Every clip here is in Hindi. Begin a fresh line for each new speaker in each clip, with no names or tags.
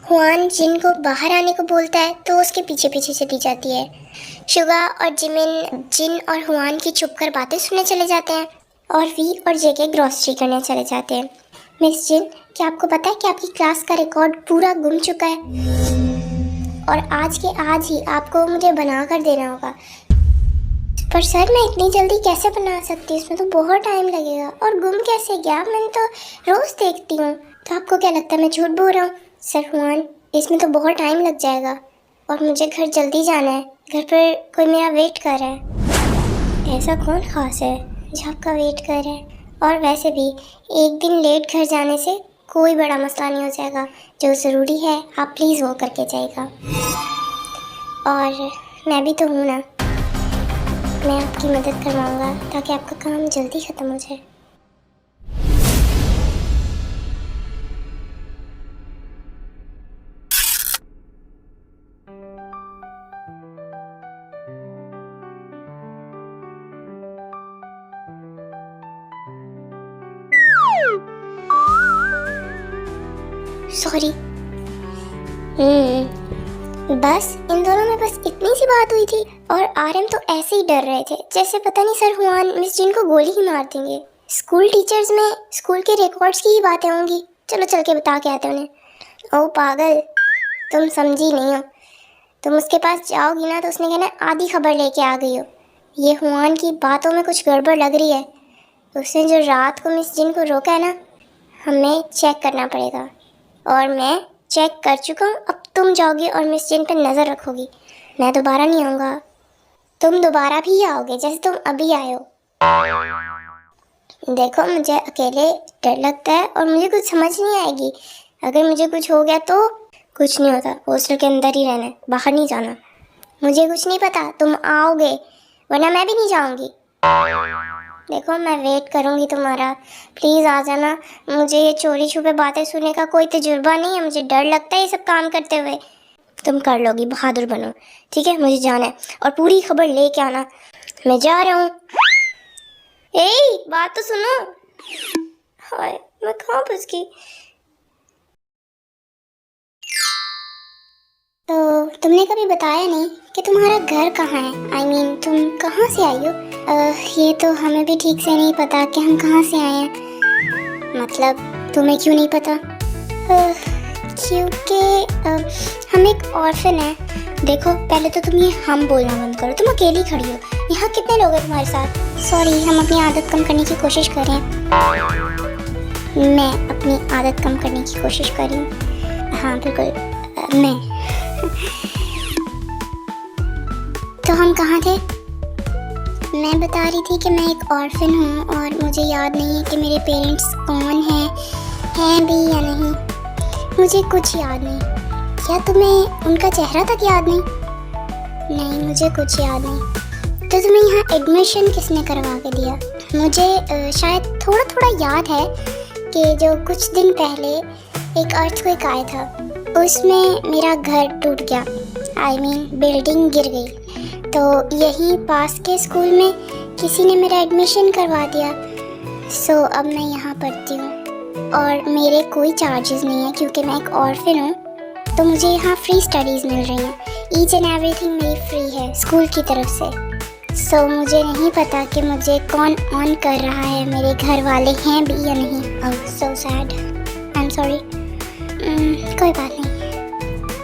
हुआन जिन को बाहर आने को बोलता है तो उसके पीछे पीछे चली जाती है। शुगा और जिमिन जिन और हुआन की चुप कर बातें सुनने चले जाते हैं और वी और जेके ग्रॉसरी करने चले जाते हैं। मिस जिन, क्या आपको पता है कि आपकी क्लास का रिकॉर्ड पूरा गुम चुका है और आज के आज ही आपको मुझे बना कर देना होगा। पर सर, मैं इतनी जल्दी कैसे बना सकती हूँ? इसमें तो बहुत टाइम लगेगा। और गुम कैसे गया? मैंने तो रोज़ देखती हूँ। तो आपको क्या लगता है मैं झूठ बोल रहा हूँ? सर हुआन, इसमें तो बहुत टाइम लग जाएगा और मुझे घर जल्दी जाना है। घर पर कोई मेरा वेट कर रहा है। ऐसा कौन खास है जो आपका वेट कर रहा है? और वैसे भी एक दिन लेट घर जाने से कोई बड़ा मसला नहीं हो जाएगा। जो ज़रूरी है आप प्लीज़ वो करके जाइएगा। और मैं भी तो हूँ ना, मैं आपकी मदद करवाऊँगा ताकि आपका काम जल्दी ख़त्म हो जाए। सॉरी। बस इन दोनों में बस इतनी सी बात हुई थी और आरएम तो ऐसे ही डर रहे थे जैसे पता नहीं सर हुआन मिस जिन को गोली ही मार देंगे। स्कूल टीचर्स में स्कूल के रिकॉर्ड्स की ही बातें होंगी। चलो चल के बता के आते हैं उन्हें। ओ पागल, तुम समझी नहीं हो। तुम उसके पास जाओगी ना तो उसने कहना आधी खबर लेके आ गई हो। ये हुआन की बातों में कुछ गड़बड़ लग रही है। उसने जो रात को मिस जिन को रोका है ना, हमें चेक करना पड़ेगा। और मैं चेक कर चुका हूँ। अब तुम जाओगी और मिस जिन पर नज़र रखोगी। मैं दोबारा नहीं आऊँगा। तुम दोबारा भी आओगे जैसे तुम अभी आए हो। देखो, मुझे अकेले डर लगता है और मुझे कुछ समझ नहीं आएगी। अगर मुझे कुछ हो गया तो कुछ नहीं होता। हॉस्टल के अंदर ही रहना है, बाहर नहीं जाना। मुझे कुछ नहीं पता, तुम आओगे वरना मैं भी नहीं जाऊँगी। देखो, मैं वेट करूँगी तुम्हारा। प्लीज़ आ जाना। मुझे ये चोरी छुपे बातें सुनने का कोई तजुर्बा नहीं है। मुझे डर लगता है ये सब काम करते हुए। तुम कर लोगी, बहादुर बनो। ठीक है, मुझे जाना है और पूरी खबर लेके आना। मैं जा रहा हूँ। ए, बात तो सुनो। हाय, मैं कहाँ फंस गई? तो तुमने कभी बताया नहीं कि तुम्हारा घर कहाँ है? I mean, तुम कहाँ से आई हो? ये तो हमें भी ठीक से नहीं पता कि हम कहाँ से आए हैं। मतलब तुम्हें क्यों नहीं पता? क्योंकि हम एक ऑर्फन है। देखो, पहले तो तुम ये हम बोलना बंद करो। तुम अकेली खड़ी हो। यहाँ कितने लोग हैं तुम्हारे साथ? सॉरी, हम अपनी आदत कम करने की कोशिश कर रहे हैं। मैं अपनी आदत कम करने की कोशिश कर रही हूँ। हाँ बिल्कुल, मैं। तो हम कहाँ थे? मैं बता रही थी कि मैं एक ऑर्फन हूँ और मुझे याद नहीं है कि मेरे पेरेंट्स कौन हैं भी या नहीं। मुझे कुछ याद नहीं। क्या तुम्हें उनका चेहरा तक याद नहीं? नहीं, मुझे कुछ याद नहीं। तो तुम्हें यहाँ एडमिशन किसने करवा के दिया? मुझे शायद थोड़ा थोड़ा याद है कि जो कुछ दिन पहले एक अर्थक्वेक आया था, उसमें मेरा घर टूट गया। I mean, बिल्डिंग गिर गई। तो यहीं पास के स्कूल में किसी ने मेरा एडमिशन करवा दिया। सो अब मैं यहाँ पढ़ती हूँ और मेरे कोई चार्जेस नहीं है क्योंकि मैं एक ऑर्फन हूँ। तो मुझे यहाँ फ्री स्टडीज़ मिल रही हैं। ईच एंड एवरीथिंग मेरी फ्री है स्कूल की तरफ से। सो मुझे नहीं पता कि मुझे कौन ऑन कर रहा है, मेरे घर वाले हैं भी या नहीं। Oh so sad, I am sorry. कोई बात नहीं।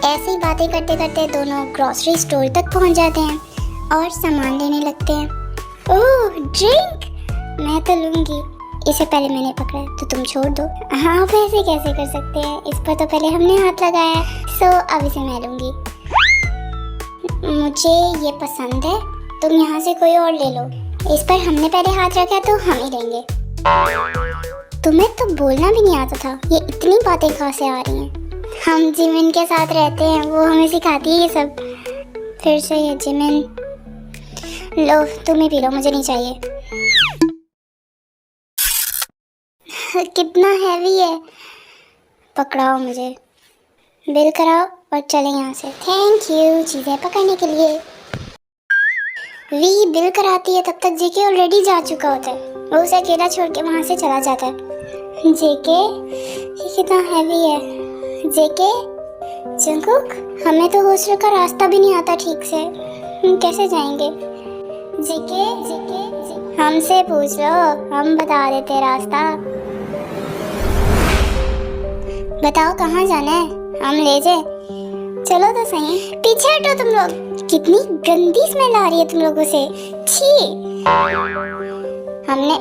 ऐसे ही बातें करते करते दोनों ग्रॉसरी स्टोर तक पहुंच जाते हैं और सामान लेने लगते हैं। ओह ड्रिंक, मैं तो लूँगी। इसे पहले मैंने पकड़ा तो तुम छोड़ दो। हाँ, आप ऐसे कैसे कर सकते हैं? इस पर तो पहले हमने हाथ लगाया। सो अब इसे मैं लूँगी। मुझे ये पसंद है, तुम यहाँ से कोई और ले लो। इस पर हमने पहले हाथ रखा तो हम ही लेंगे। तुम्हें तो बोलना भी नहीं आता था। ये इतनी बातें कहाँ से आ रही हैं? हम जिमिन के साथ रहते हैं, वो हमें सिखाती है ये सब। फिर से ये जिमिन। लो तुम ही पी लो, मुझे नहीं चाहिए। कितना हैवी है। पकड़ाओ मुझे, बिल कराओ और चले यहाँ से। थैंक यू चीज़ें पकड़ने के लिए। वी बिल कराती है तब तक जेके ऑलरेडी जा चुका होता है। वो उसे अकेला छोड़ के वहाँ से चला जाता है। जेके, ये कितना हैवी है। जेके, जंगकुक, हमें तो हॉस्टल का रास्ता भी नहीं आता ठीक से, हम कैसे जाएंगे? जेके, हमसे पूछ लो, हम बता देते रास्ता। बताओ कहाँ जाना है, हम ले जाए? चलो तो सही। पीछे हटो तुम लोग, कितनी गंदी स्मेल आ रही है तुम लोगों से, छी। हमने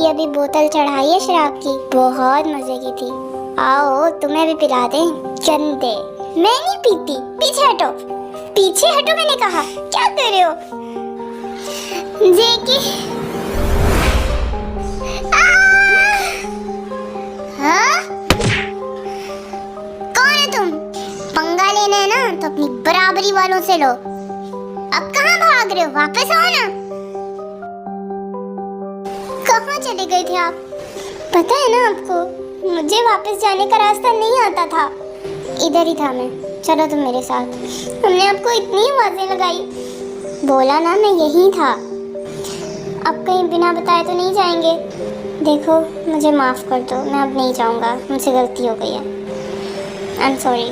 अभी बोतल चढ़ाई है शराब की, बहुत मजे की थी। आओ तुम्हें भी पिला दें। गंदे, मैं नहीं पीती, पीछे हटो, पीछे हटो मैंने कहा। क्या कर रहे हो? जेकी, हाँ? कौन है तुम? पंगा लेना है ना तो अपनी बराबरी वालों से लो। अब कहाँ भाग रहे हो? वापस आओ ना। कहाँ चले गए थे आप? पता है ना आपको, मुझे वापस जाने का रास्ता नहीं आता था। इधर ही था मैं, चलो तुम मेरे साथ। हमने आपको इतनी आवाजें लगाई, बोला ना मैं यहीं था। अब कहीं बिना बताए तो नहीं जाएंगे। देखो मुझे माफ कर दो, मैं अब नहीं जाऊंगा, मुझसे गलती हो गई है। आई एम सॉरी।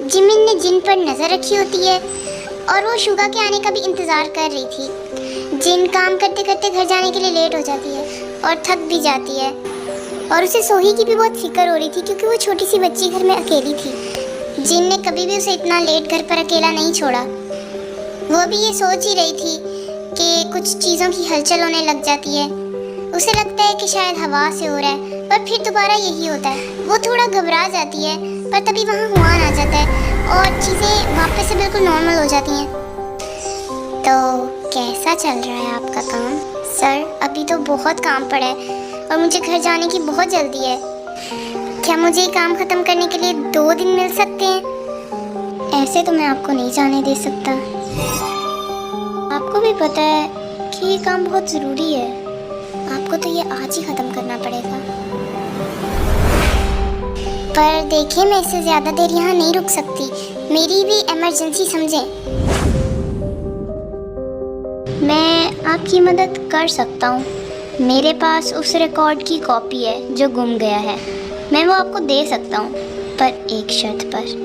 जिमिन ने जिन पर नजर रखी होती है और वो शुगा के आने का भी इंतजार कर रही थी। जिन काम करते करते घर जाने के लिए लेट हो जाती है और थक भी जाती है, और उसे सोही की भी बहुत फिक्र हो रही थी क्योंकि वो छोटी सी बच्ची घर में अकेली थी। जिन ने कभी भी उसे इतना लेट घर पर अकेला नहीं छोड़ा। वो भी ये सोच ही रही थी कि कुछ चीज़ों की हलचल होने लग जाती है। उसे लगता है कि शायद हवा से हो रहा है, पर फिर दोबारा यही होता है। वो थोड़ा घबरा जाती है, पर तभी वहाँ हुआन आ जाता है और चीज़ें वापस से बिल्कुल नॉर्मल हो जाती हैं। तो कैसा चल रहा है आपका काम? सर अभी तो बहुत काम पड़ा है और मुझे घर जाने की बहुत जल्दी है। क्या मुझे ये काम ख़त्म करने के लिए 2 दिन मिल सकते हैं? ऐसे तो मैं आपको नहीं जाने दे सकता। आपको भी पता है कि ये काम बहुत ज़रूरी है, आपको तो ये आज ही ख़त्म करना पड़ेगा। पर देखिए मैं इससे ज़्यादा देर यहाँ नहीं रुक सकती, मेरी भी इमरजेंसी समझें। मैं आपकी मदद कर सकता हूँ। मेरे पास उस रिकॉर्ड की कॉपी है जो गुम गया है, मैं वो आपको दे सकता हूँ, पर एक शर्त पर।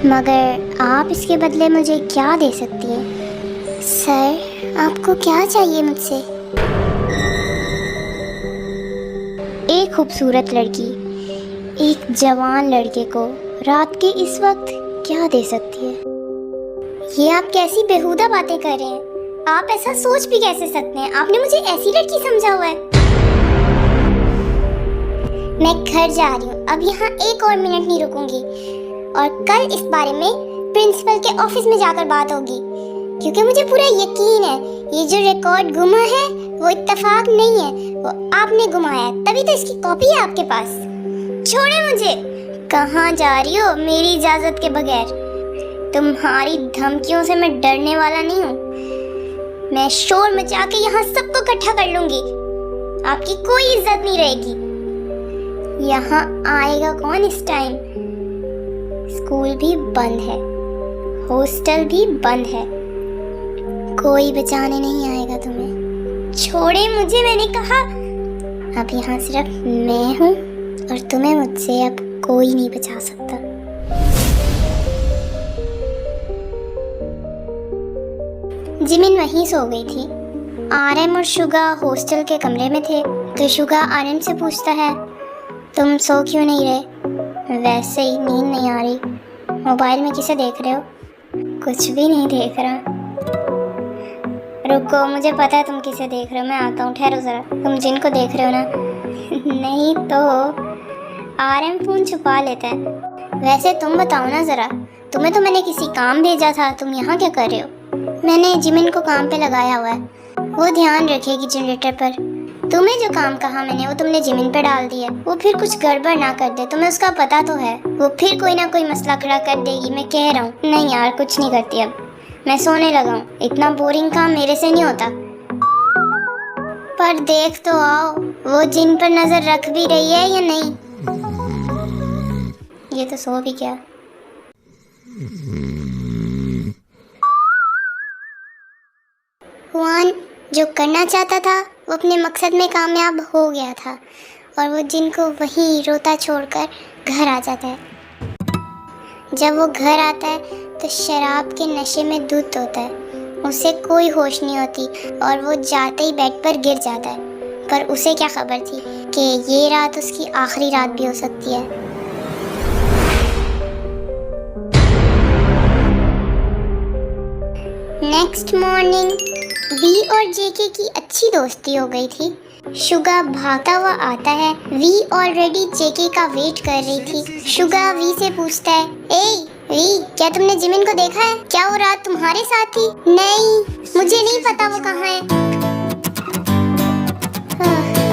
मगर आप इसके बदले मुझे क्या दे सकती हैं? सर आपको क्या चाहिए मुझसे? एक खूबसूरत लड़की एक जवान लड़के को रात के इस वक्त क्या दे सकती है? ये आप कैसी बेहुदा बातें कर रहे हैं? आप ऐसा सोच भी कैसे सकते हैं? आपने मुझे ऐसी लड़की समझा हुआ है? मैं घर जा रही हूँ, अब यहाँ 1 और मिनट नहीं रुकूंगी और कल इस बारे में प्रिंसिपल के ऑफिस में जाकर बात होगी, क्योंकि मुझे पूरा यकीन है ये जो रिकॉर्ड गुमा है वो इत्तेफाक नहीं है, वो आपने गुमाया है, तभी तो इसकी कॉपी है आपके पास। छोड़े मुझे। कहाँ जा रही हो मेरी इजाजत के बगैर? तुम्हारी धमकियों से मैं डरने वाला नहीं हूँ। मैं शोर मचा के यहाँ सबको इकट्ठा कर लूंगी, आपकी कोई इज्जत नहीं रहेगी। यहाँ आएगा कौन इस टाइम? स्कूल भी बंद है, हॉस्टल भी बंद है, कोई बचाने नहीं आएगा तुम्हें। छोड़े मुझे, मैंने कहा। अब यहाँ सिर्फ मैं हूँ और तुम्हें मुझसे अब कोई नहीं बचा सकता। जिमिन वहीं सो गई थी। आरएम और शुगा हॉस्टल के कमरे में थे, तो शुगा आरएम से पूछता है, तुम सो क्यों नहीं रहे? वैसे ही नींद नहीं आ रही। मोबाइल में किसे देख रहे हो? कुछ भी नहीं देख रहा। रुको, मुझे पता है तुम किसे देख रहे हो, मैं आता हूँ, ठहरो ज़रा। तुम जिनको देख रहे हो ना? नहीं तो आरएम फ़ोन छुपा लेता है। वैसे तुम बताओ ना ज़रा, तुम्हें तो मैंने किसी काम भेजा था, तुम यहाँ क्या कर रहे हो? मैंने जिमिन को काम पे लगाया हुआ है, वो ध्यान रखेगी जनरेटर पर। तुम्हें जो काम कहा मैंने वो तुमने जिमिन पे डाल दिया। वो फिर कुछ गड़बड़ ना कर दे, तुम्हें उसका पता तो है। वो फिर कोई ना कोई मसला खड़ा कर देगी, मैं कह रहा हूँ। नहीं यार, कुछ नहीं करती, अब मैं सोने लगा हूँ। इतना बोरिंग काम मेरे से नहीं होता। पर देख तो आओ, वो जिन पर नजर रख भी रही है या नहीं। ये तो सो भी क्या। जो करना चाहता था वो अपने मकसद में कामयाब हो गया था और वो जिन को वहीं रोता छोड़कर घर आ जाता है। जब वो घर आता है तो शराब के नशे में धुत होता है, उसे कोई होश नहीं होती और वो जाते ही बेड पर गिर जाता है। पर उसे क्या खबर थी कि ये रात उसकी आखिरी रात भी हो सकती है। नेक्स्ट मॉर्निंग वी और जेके की अच्छी दोस्ती हो गई थी। शुगा भागता हुआ आता है। वी ऑलरेडी जेके का वेट कर रही थी। शुगा वी से पूछता है, ए वी, क्या तुमने जिमिन को देखा है? क्या वो रात तुम्हारे साथ थी? नहीं, मुझे नहीं पता वो कहाँ है।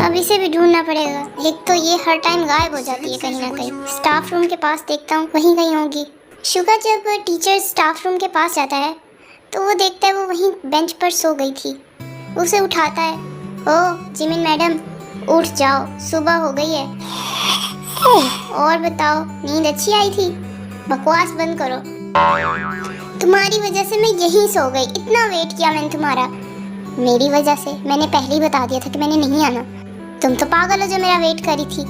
अब इसे भी ढूंढना पड़ेगा। एक तो ये हर टाइम गायब हो जाती है कहीं ना कहीं। स्टाफ रूम के पास देखता हूँ, वहीं कहीं होगी। शुगा जब टीचर स्टाफ रूम के पास जाता है तो वो देखता है वो वहीं बेंच पर सो गई थी। उसे उठाता है, ओ जिमिन मैडम, उठ जाओ, सुबह हो गई है। और बताओ, नींद अच्छी आई थी? बकवास बंद करो। तुम्हारी वजह से मैं यहीं सो गई। इतना वेट किया मैंने तुम्हारा। मेरी वजह से? मैंने पहले ही बता दिया था कि मैंने नहीं आना। तुम तो पागल हो जो मेरा वेट करी थी।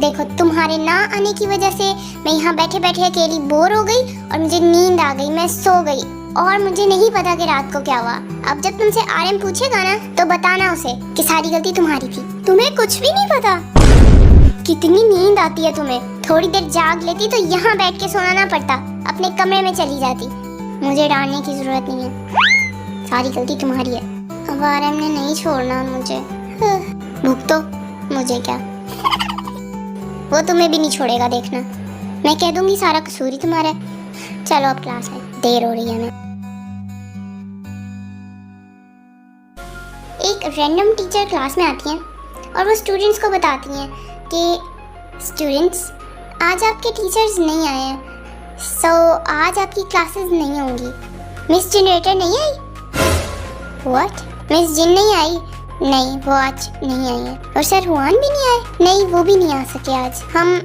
देखो, तुम्हारे ना आने की वजह से मैं यहाँ बैठे बैठे अकेली बोर हो गई और मुझे नींद आ गई, मैं सो गई और मुझे नहीं पता कि रात को क्या हुआ। अब जब तुमसे आरएम पूछेगा ना तो बताना उसे कि सारी गलती तुम्हारी थी। तुम्हें कुछ भी नहीं पता? कितनी नींद आती है तुम्हें? थोड़ी देर जाग लेती तो यहाँ बैठ के सोना ना पड़ता, अपने कमरे में चली जाती। मुझे डांटने की जरूरत नहीं है, सारी गलती तुम्हारी है। अब आरएम ने नहीं छोड़ना मुझे। भुगतो, मुझे क्या, वो तुम्हें भी नहीं छोड़ेगा, देखना। मैं कह दूंगी सारा कसूर ही तुम्हारा है। चलो अब क्लास में, देर हो रही है। मैं एक रैंडम टीचर क्लास में आती हैं और वो स्टूडेंट्स को बताती हैं कि स्टूडेंट्स, आज आपके टीचर्स नहीं आए हैं, सो आज आपकी क्लासेस नहीं होंगी। मिस जनरेटर नहीं आई? व्हाट? मिस जिन नहीं आई? नहीं, वो आज नहीं आई है। और सर हुआन भी नहीं आए? नहीं, वो भी नहीं आ सके आज। हम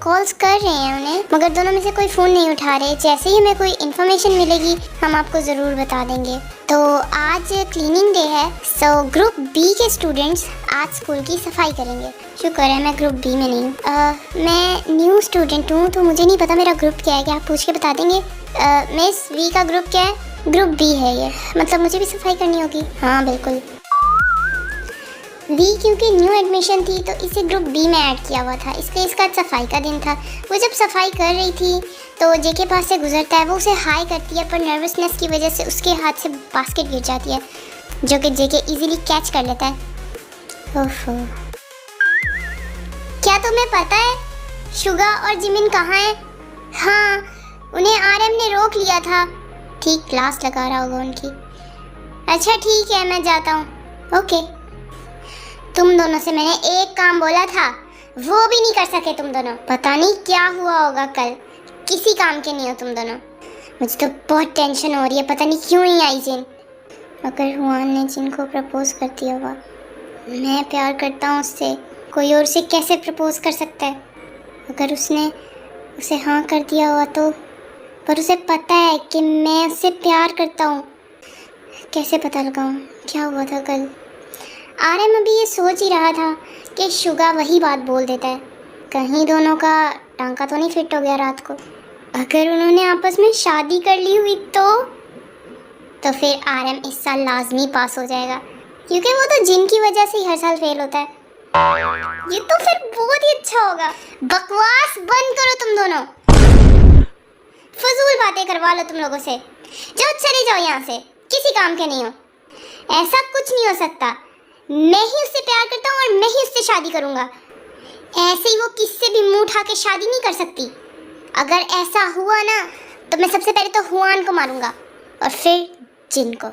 कॉल्स कर रहे हैं उन्हें, मगर दोनों में से कोई फ़ोन नहीं उठा रहे। जैसे ही हमें कोई इन्फॉर्मेशन मिलेगी हम आपको ज़रूर बता देंगे। तो आज क्लीनिंग डे है, सो ग्रुप बी के स्टूडेंट्स आज स्कूल की सफाई करेंगे। शुक्र है मैं ग्रुप बी में नहीं हूँ। मैं न्यू स्टूडेंट हूँ तो मुझे नहीं पता मेरा ग्रुप क्या है। क्या आप पूछ के बता देंगे? मिस वी का ग्रुप क्या है? ग्रुप बी है ये। मतलब मुझे भी सफाई करनी होगी? हाँ बिल्कुल। वी क्योंकि न्यू एडमिशन थी तो इसे ग्रुप बी में ऐड किया हुआ था, इसलिए इसका सफाई का दिन था। वो जब सफाई कर रही थी तो जेके पास से गुजरता है, वो उसे हाई करती है पर नर्वसनेस की वजह से उसके हाथ से बास्केट गिर जाती है जो कि जेके इजीली कैच कर लेता है। ओफो। क्या तुम्हें पता है शुगा और जिमिन कहाँ हैं? हाँ, उन्हें आरएम ने रोक लिया था। ठीक क्लास लगा रहा होगा उनकी। अच्छा ठीक है, मैं जाता हूँ। ओके। तुम दोनों से मैंने एक काम बोला था, वो भी नहीं कर सके तुम दोनों। पता नहीं क्या हुआ होगा कल, किसी काम के नहीं हो तुम दोनों। मुझे तो बहुत टेंशन हो रही है, पता नहीं क्यों ही आई जिन। अगर हुआन ने जिन को प्रपोज कर दिया होगा, मैं प्यार करता हूँ उससे, कोई और उसे कैसे प्रपोज कर सकता है? अगर उसने उसे हाँ कर दिया हुआ तो, पर उसे पता है कि मैं उससे प्यार करता हूँ। कैसे पता लगाऊँ क्या हुआ था कल? आरएम अभी ये सोच ही रहा था कि शुगा वही बात बोल देता है। कहीं दोनों का टांका तो नहीं फिट हो गया रात को। अगर उन्होंने आपस में शादी कर ली हुई तो फिर आरएम इस साल लाजमी पास हो जाएगा, क्योंकि वो तो जिन की वजह से ही हर साल फेल होता है। ये तो फिर बहुत ही अच्छा होगा। बकवास बंद करो तुम दोनों, फजूल बातें करवा लो तुम लोगों से। जाओ चले जाओ यहाँ से, किसी काम के नहीं हो। ऐसा कुछ नहीं हो सकता, मैं ही उससे प्यार करता हूँ और मैं ही उससे शादी करूँगा। ऐसे ही वो किससे भी मुंह उठा के शादी नहीं कर सकती। अगर ऐसा हुआ ना तो मैं सबसे पहले तो हुआन को मारूंगा और फिर जिन को।